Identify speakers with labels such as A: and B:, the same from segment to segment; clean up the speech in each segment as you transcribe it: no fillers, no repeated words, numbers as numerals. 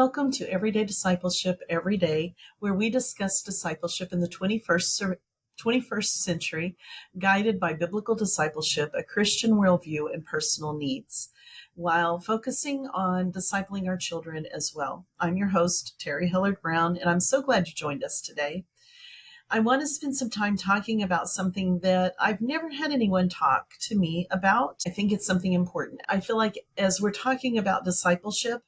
A: Welcome to Everyday Discipleship Every Day, where we discuss discipleship in the 21st century, guided by biblical discipleship, a Christian worldview, and personal needs, while focusing on discipling our children as well. I'm your host, Terrie Hellard-Brown, and I'm so glad you joined us today. I want to spend some time talking about something that I've never had anyone talk to me about. I think it's something important. I feel like as we're talking about discipleship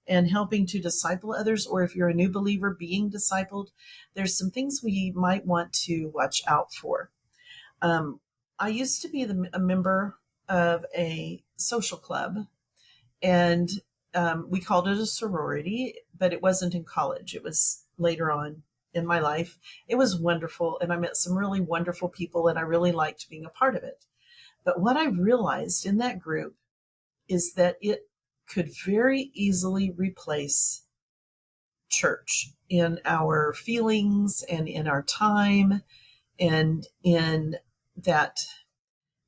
A: and helping to disciple others, or if you're a new believer being discipled, there's some things we might want to watch out for. I used to be a member of a social club, and we called it a sorority, but it wasn't in college. It was later on in my life. It was wonderful, and I met some really wonderful people, and I really liked being a part of it. But what I realized in that group is that it could very easily replace church in our feelings and in our time and in that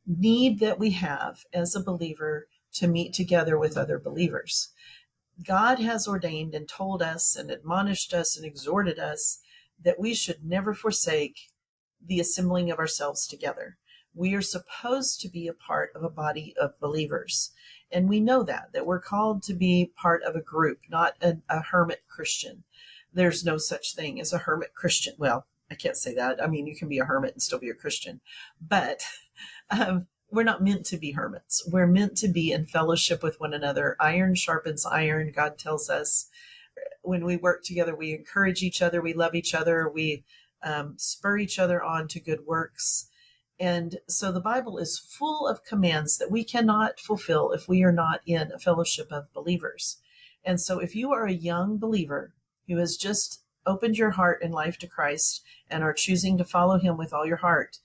A: need that we have as a believer to meet together with other believers. God has ordained and told us and admonished us and exhorted us that we should never forsake the assembling of ourselves together. We are supposed to be a part of a body of believers. And we know that we're called to be part of a group, not a hermit Christian. There's no such thing as a hermit Christian. Well, I can't say that. I mean, you can be a hermit and still be a Christian. But we're not meant to be hermits. We're meant to be in fellowship with one another. Iron sharpens iron, God tells us. When we work together, we encourage each other. We love each other. We spur each other on to good works. And so the Bible is full of commands that we cannot fulfill if we are not in a fellowship of believers. And so if you are a young believer who has just opened your heart and life to Christ and are choosing to follow him with all your heart,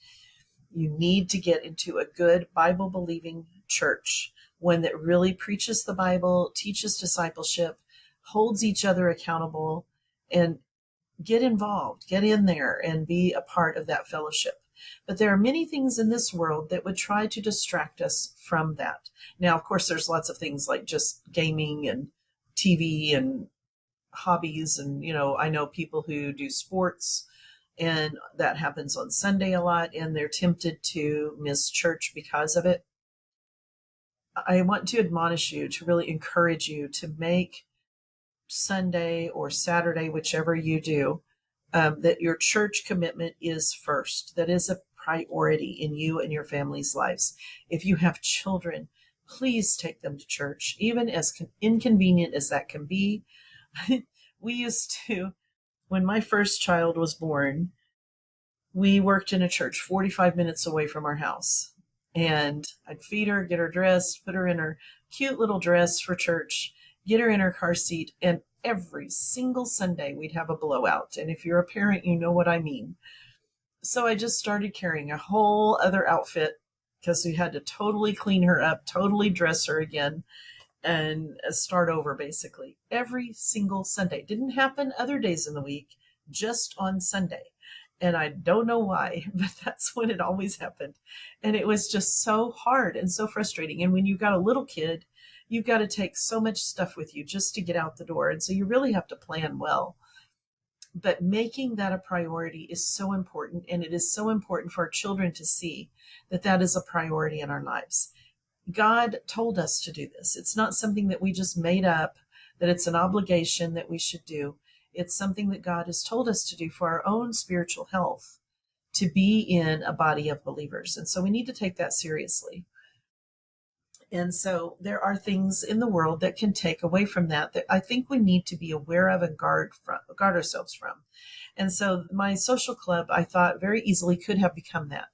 A: you need to get into a good Bible-believing church, one that really preaches the Bible, teaches discipleship, holds each other accountable, and get involved, get in there and be a part of that fellowship. But there are many things in this world that would try to distract us from that. Now, of course, there's lots of things like just gaming and TV and hobbies. And, I know people who do sports, and that happens on Sunday a lot, and they're tempted to miss church because of it. I want to admonish you, to really encourage you to make Sunday or Saturday, whichever you do, that your church commitment is first. That is a priority in you and your family's lives. If you have children, please take them to church, even as inconvenient as that can be. We used to, when my first child was born, we worked in a church 45 minutes away from our house. And I'd feed her, get her dressed, put her in her cute little dress for church, get her in her car seat, and every single Sunday we'd have a blowout. And if you're a parent, you know what I mean. So I just started carrying a whole other outfit because we had to totally clean her up, totally dress her again, and start over basically every single Sunday. Didn't happen other days in the week, just on Sunday. And I don't know why, but that's when it always happened. And it was just so hard and so frustrating. And when you've got a little kid, you've got to take so much stuff with you just to get out the door. And so you really have to plan well. But making that a priority is so important. And it is so important for our children to see that that is a priority in our lives. God told us to do this. It's not something that we just made up, that it's an obligation that we should do. It's something that God has told us to do for our own spiritual health, to be in a body of believers. And so we need to take that seriously. And so there are things in the world that can take away from that I think we need to be aware of and guard ourselves from. And so my social club, I thought, very easily could have become that.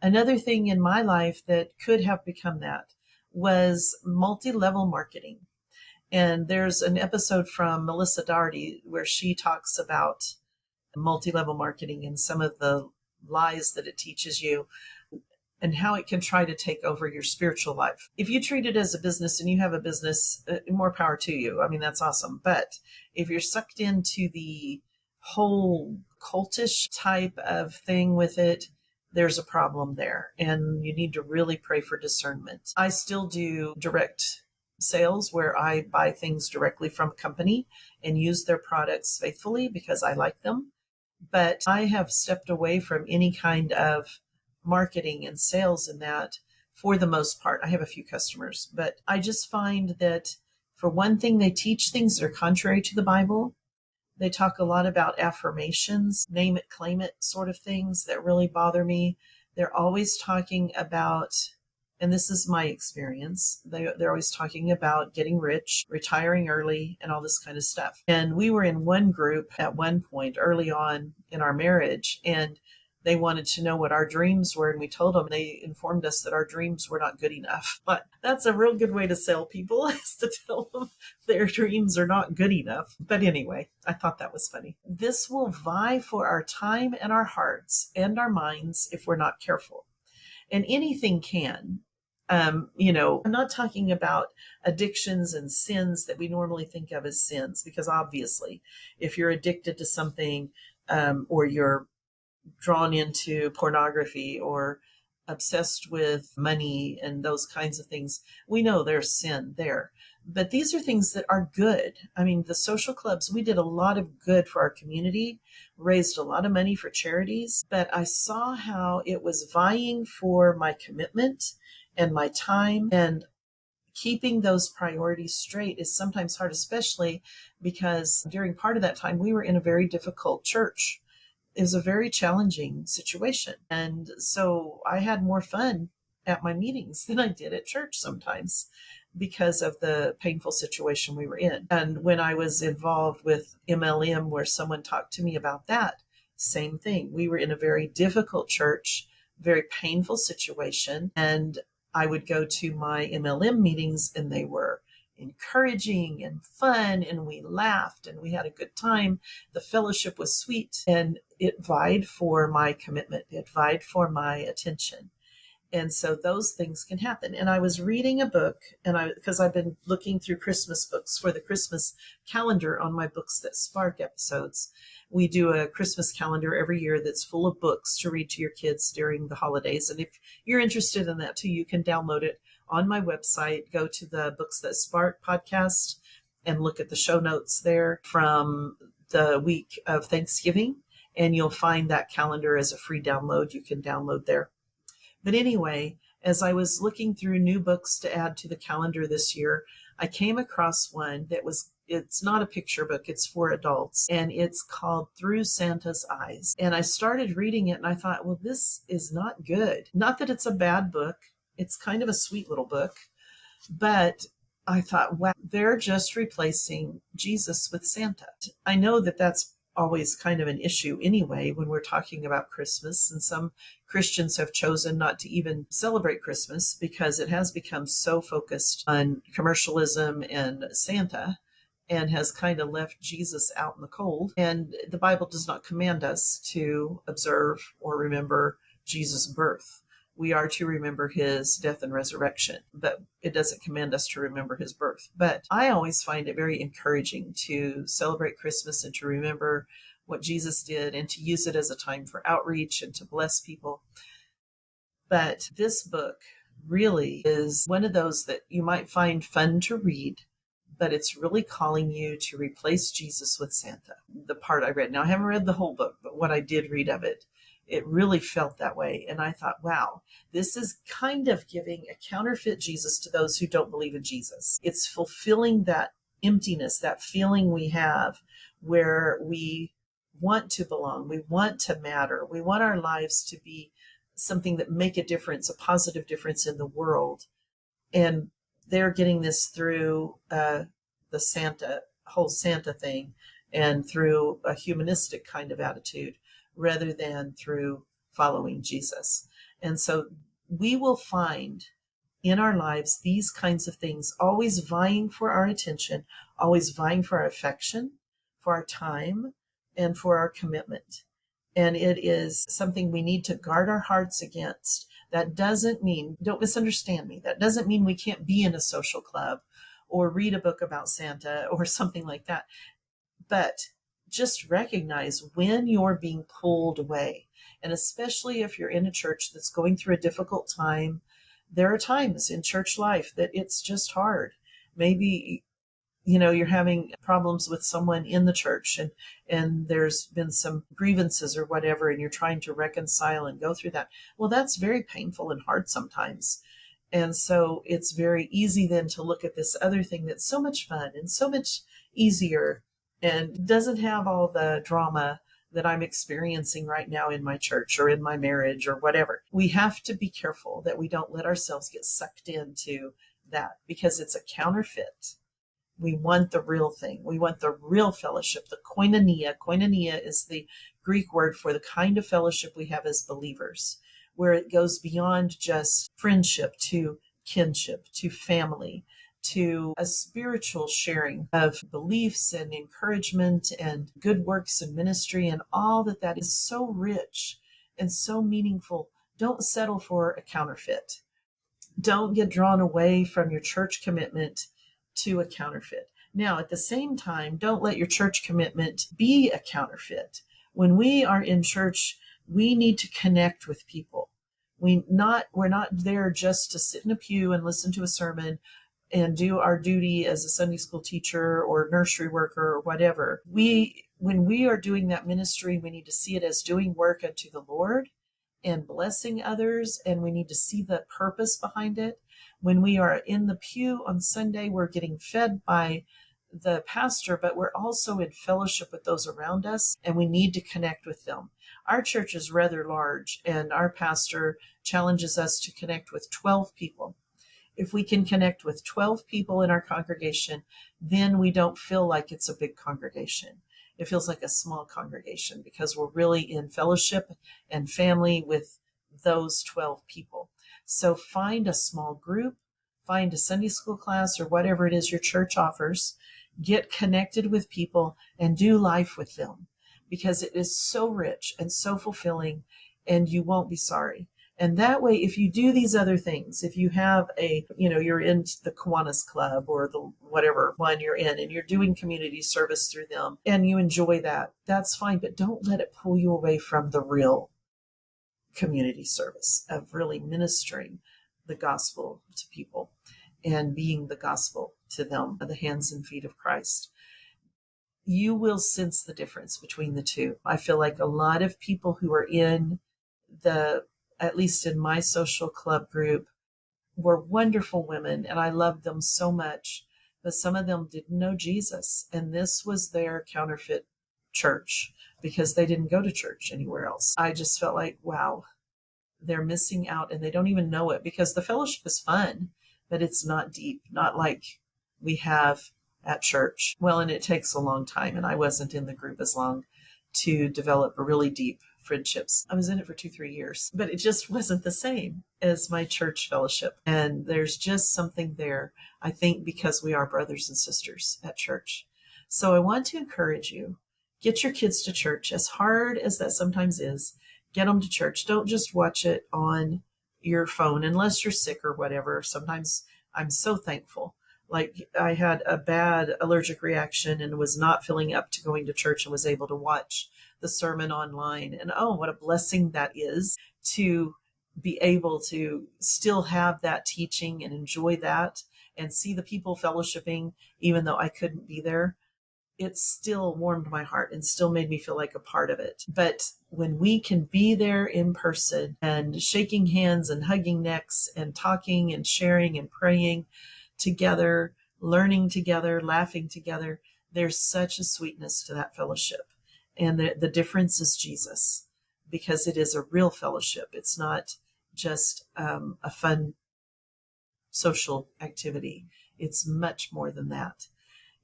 A: Another thing in my life that could have become that was multi-level marketing. And there's an episode from Melissa Daugherty where she talks about multi-level marketing and some of the lies that it teaches you, and how it can try to take over your spiritual life. If you treat it as a business and you have a business, more power to you. I mean, that's awesome. But if you're sucked into the whole cultish type of thing with it, there's a problem there. And you need to really pray for discernment. I still do direct sales where I buy things directly from a company and use their products faithfully because I like them. But I have stepped away from any kind of marketing and sales in that for the most part. I have a few customers, but I just find that for one thing, they teach things that are contrary to the Bible. They talk a lot about affirmations, name it, claim it sort of things that really bother me. They're always talking about, and this is my experience, they're always talking about getting rich, retiring early, and all this kind of stuff. And we were in one group at one point early on in our marriage, and they wanted to know what our dreams were, and we told them. They informed us that our dreams were not good enough. But that's a real good way to sell people, is to tell them their dreams are not good enough. But anyway, I thought that was funny. This will vie for our time and our hearts and our minds if we're not careful. And anything can. I'm not talking about addictions and sins that we normally think of as sins, because obviously, if you're addicted to something, or you're drawn into pornography or obsessed with money and those kinds of things, we know there's sin there. But these are things that are good. I mean, the social clubs, we did a lot of good for our community, raised a lot of money for charities, but I saw how it was vying for my commitment and my time, and keeping those priorities straight is sometimes hard, especially because during part of that time, we were in a very difficult church. It was a very challenging situation. And so I had more fun at my meetings than I did at church sometimes because of the painful situation we were in. And when I was involved with MLM, where someone talked to me about that, same thing. We were in a very difficult church, very painful situation. And I would go to my MLM meetings and they were encouraging and fun, and we laughed and we had a good time. The fellowship was sweet, and it vied for my commitment. It vied for my attention. And so those things can happen. And I was reading a book, because I've been looking through Christmas books for the Christmas calendar on my Books That Spark episodes. We do a Christmas calendar every year that's full of books to read to your kids during the holidays. And if you're interested in that too, you can download it on my website. Go to the Books That Spark podcast and look at the show notes there from the week of Thanksgiving, and you'll find that calendar as a free download. You can download there. But anyway, as I was looking through new books to add to the calendar this year, I came across one that it's not a picture book, it's for adults, and it's called Through Santa's Eyes. And I started reading it and I thought, well, this is not good. Not that it's a bad book. It's kind of a sweet little book, but I thought, wow, they're just replacing Jesus with Santa. I know that that's always kind of an issue anyway when we're talking about Christmas, and some Christians have chosen not to even celebrate Christmas because it has become so focused on commercialism and Santa, and has kind of left Jesus out in the cold. And the Bible does not command us to observe or remember Jesus' birth. We are to remember his death and resurrection, but it doesn't command us to remember his birth. But I always find it very encouraging to celebrate Christmas and to remember what Jesus did, and to use it as a time for outreach and to bless people. But this book really is one of those that you might find fun to read, but it's really calling you to replace Jesus with Santa. The part I read, now I haven't read the whole book, but what I did read of it, it really felt that way. And I thought, wow, this is kind of giving a counterfeit Jesus to those who don't believe in Jesus. It's fulfilling that emptiness, that feeling we have where we want to belong, we want to matter, we want our lives to be something that make a difference, a positive difference in the world. And they're getting this through the whole Santa thing, and through a humanistic kind of attitude, rather than through following Jesus. And so we will find in our lives these kinds of things always vying for our attention, always vying for our affection, for our time, and for our commitment. And it is something we need to guard our hearts against. That doesn't mean, don't misunderstand me, that doesn't mean we can't be in a social club or read a book about Santa or something like that. But just recognize when you're being pulled away. And especially if you're in a church that's going through a difficult time, there are times in church life that it's just hard. Maybe, you're having problems with someone in the church, and there's been some grievances or whatever, and you're trying to reconcile and go through that. Well, that's very painful and hard sometimes. And so it's very easy then to look at this other thing that's so much fun and so much easier and doesn't have all the drama that I'm experiencing right now in my church or in my marriage or whatever. We have to be careful that we don't let ourselves get sucked into that, because it's a counterfeit. We want the real thing. We want the real fellowship, the koinonia. Koinonia is the Greek word for the kind of fellowship we have as believers, where it goes beyond just friendship to kinship, to family, to a spiritual sharing of beliefs and encouragement and good works and ministry, and all that is so rich and so meaningful. Don't settle for a counterfeit. Don't get drawn away from your church commitment to a counterfeit. Now, at the same time, don't let your church commitment be a counterfeit. When we are in church, we need to connect with people. We're not there just to sit in a pew and listen to a sermon and do our duty as a Sunday school teacher or nursery worker or whatever. When we are doing that ministry, we need to see it as doing work unto the Lord and blessing others, and we need to see the purpose behind it. When we are in the pew on Sunday, we're getting fed by the pastor, but we're also in fellowship with those around us, and we need to connect with them. Our church is rather large, and our pastor challenges us to connect with 12 people. If we can connect with 12 people in our congregation, then we don't feel like it's a big congregation. It feels like a small congregation because we're really in fellowship and family with those 12 people. So find a small group, find a Sunday school class or whatever it is your church offers, get connected with people and do life with them, because it is so rich and so fulfilling, and you won't be sorry. And that way, if you do these other things, if you have you're in the Kiwanis Club or the whatever one you're in, and you're doing community service through them and you enjoy that, that's fine. But don't let it pull you away from the real community service of really ministering the gospel to people and being the gospel to them, the hands and feet of Christ. You will sense the difference between the two. I feel like a lot of people who are in at least in my social club group, were wonderful women, and I loved them so much, but some of them didn't know Jesus, and this was their counterfeit church because they didn't go to church anywhere else. I just felt like, wow, they're missing out, and they don't even know it, because the fellowship is fun, but it's not deep, not like we have at church. Well, and it takes a long time, and I wasn't in the group as long to develop a really deep friendships. I was in it for 2-3 years, but it just wasn't the same as my church fellowship. And there's just something there, I think, because we are brothers and sisters at church. So I want to encourage you, get your kids to church, as hard as that sometimes is. Get them to church. Don't just watch it on your phone unless you're sick or whatever. Sometimes I'm so thankful. Like, I had a bad allergic reaction and was not feeling up to going to church and was able to watch the sermon online. And oh, what a blessing that is to be able to still have that teaching and enjoy that and see the people fellowshipping, even though I couldn't be there. It still warmed my heart and still made me feel like a part of it. But when we can be there in person and shaking hands and hugging necks and talking and sharing and praying together, learning together, laughing together, there's such a sweetness to that fellowship. And the difference is Jesus, because it is a real fellowship. It's not just a fun social activity. It's much more than that.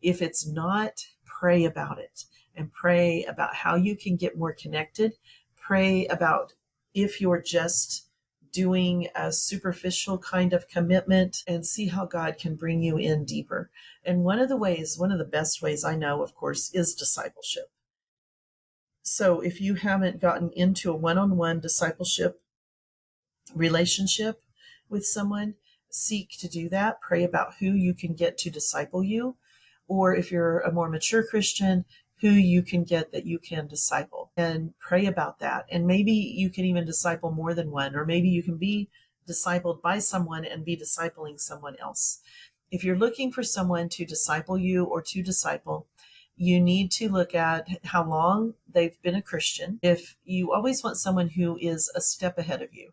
A: If it's not, pray about it, and pray about how you can get more connected. Pray about if you're just doing a superficial kind of commitment, and see how God can bring you in deeper. And one of the best ways I know, of course, is discipleship. So if you haven't gotten into a one-on-one discipleship relationship with someone, seek to do that. Pray about who you can get to disciple you. Or if you're a more mature Christian, who you can get that you can disciple, and pray about that. And maybe you can even disciple more than one, or maybe you can be discipled by someone and be discipling someone else. if you're looking for someone to disciple you or to disciple, you need to look at how long they've been a Christian. If you always want someone who is a step ahead of you,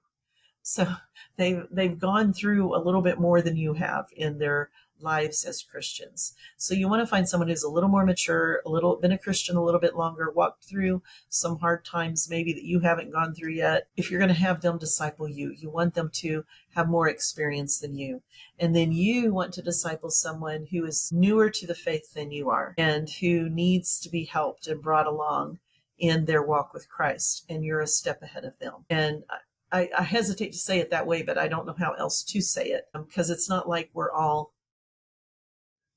A: so they've gone through a little bit more than you have in their lives as Christians. So you want to find someone who's a little more mature, been a Christian a little bit longer, walked through some hard times maybe that you haven't gone through yet. If you're going to have them disciple you, you want them to have more experience than you. And then you want to disciple someone who is newer to the faith than you are and who needs to be helped and brought along in their walk with Christ. And you're a step ahead of them. And I hesitate to say it that way, but I don't know how else to say it, because it's not like we're all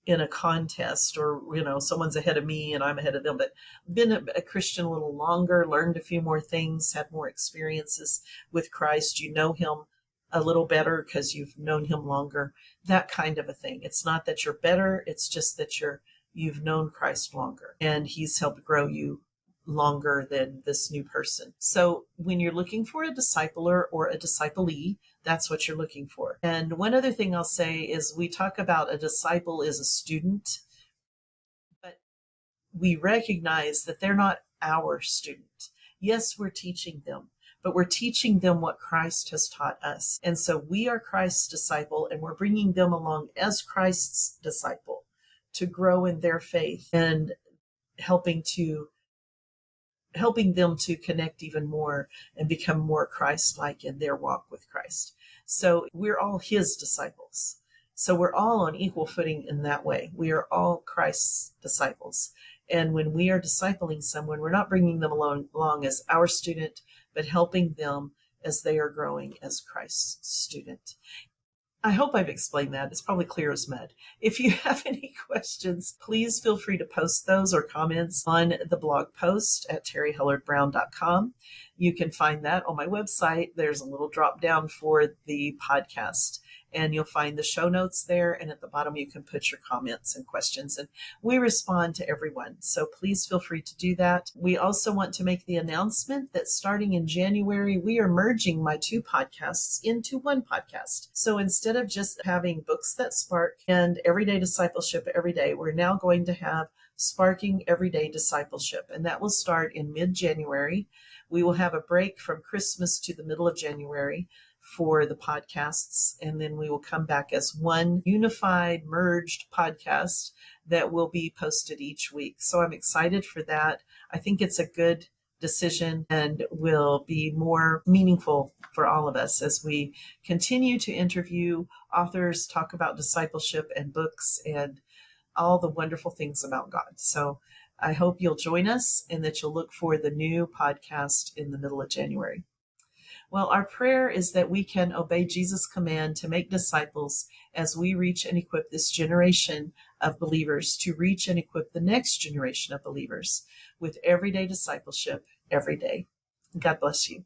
A: in a contest or, someone's ahead of me and I'm ahead of them, but been a Christian a little longer, learned a few more things, had more experiences with Christ. You know him a little better because you've known him longer, that kind of a thing. It's not that you're better. It's just that you've known Christ longer and he's helped grow you longer than this new person. So when you're looking for a discipler or a disciplee, that's what you're looking for. And one other thing I'll say is we talk about a disciple is a student, but we recognize that they're not our student. Yes, we're teaching them, but we're teaching them what Christ has taught us. And so we are Christ's disciple, and we're bringing them along as Christ's disciple to grow in their faith and helping them to connect even more and become more Christ-like in their walk with Christ. So we're all his disciples. So we're all on equal footing in that way. We are all Christ's disciples. And when we are discipling someone, we're not bringing them along as our student, but helping them as they are growing as Christ's student. I hope I've explained that. It's probably clear as mud. If you have any questions, please feel free to post those or comments on the blog post at terriehellard-brown.com. You can find that on my website. There's a little drop down for the podcast, and you'll find the show notes there. And at the bottom, you can put your comments and questions, and we respond to everyone. So please feel free to do that. We also want to make the announcement that starting in January, we are merging my 2 podcasts into one podcast. So instead of just having Books That Spark and Everyday Discipleship Every Day, we're now going to have Sparking Everyday Discipleship, and that will start in mid-January. We will have a break from Christmas to the middle of January for the podcasts, and then we will come back as one unified, merged podcast that will be posted each week. So I'm excited for that. I think it's a good decision and will be more meaningful for all of us as we continue to interview authors, talk about discipleship and books and all the wonderful things about God. So I hope you'll join us and that you'll look for the new podcast in the middle of January. Well, our prayer is that we can obey Jesus' command to make disciples as we reach and equip this generation of believers to reach and equip the next generation of believers with everyday discipleship every day. God bless you.